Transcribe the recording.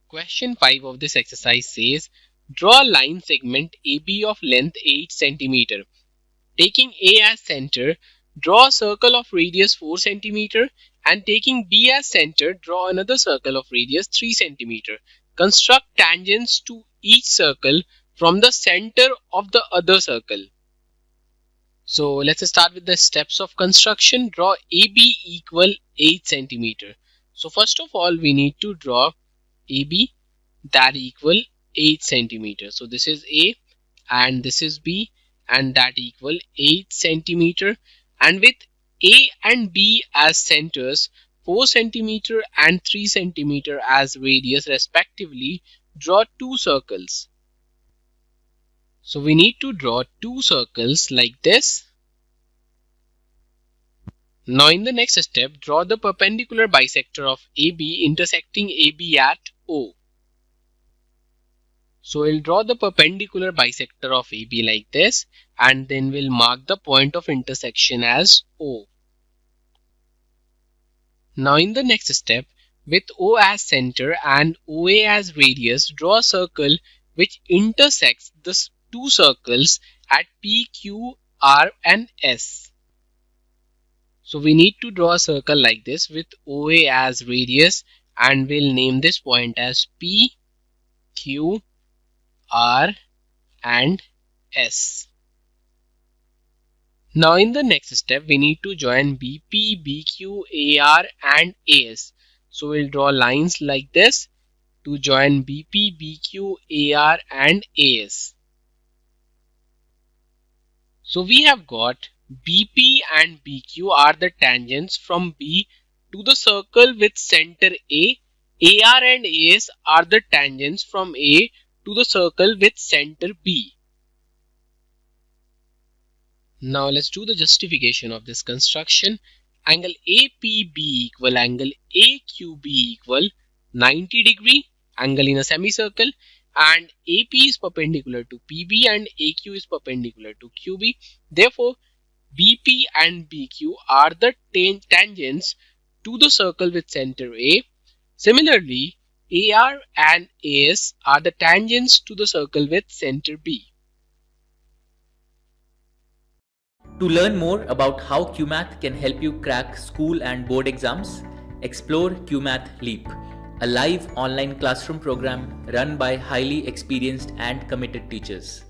Question 5 of this exercise says, draw a line segment AB of length 8 cm. Taking A as center, draw a circle of radius 4 cm and taking B as center, draw another circle of radius 3 cm. Construct tangents to each circle from the center of the other circle. So let's start with the steps of construction. Draw AB equal 8 cm. So first of all, we need to draw AB that equal 8 cm. So this is A and this is B and that equal 8 cm. And with A and B as centers, 4 cm and 3 cm as radius respectively, draw two circles. So we need to draw two circles like this. Now in the next step, draw the perpendicular bisector of AB intersecting AB at O. So we'll draw the perpendicular bisector of AB like this and then we'll mark the point of intersection as O. Now in the next step, with O as center and OA as radius, draw a circle which intersects the two circles at P, Q, R and S. So we need to draw a circle like this with OA as radius and we'll name this point as P, Q, R and S. Now in the next step, we need to join BP, BQ, AR and AS. So we'll draw lines like this to join BP, BQ, AR and AS. So we have got BP and BQ are the tangents from B to the circle with center A. AR and AS are the tangents from A to the circle with center B. Now let's do the justification of this construction. Angle APB equal angle AQB equal 90 degree, angle in a semicircle, and AP is perpendicular to PB and AQ is perpendicular to QB. Therefore, BP and BQ are the tangents to the circle with center A. Similarly, AR and AS are the tangents to the circle with center B. To learn more about how QMath can help you crack school and board exams, explore QMath Leap, a live online classroom program run by highly experienced and committed teachers.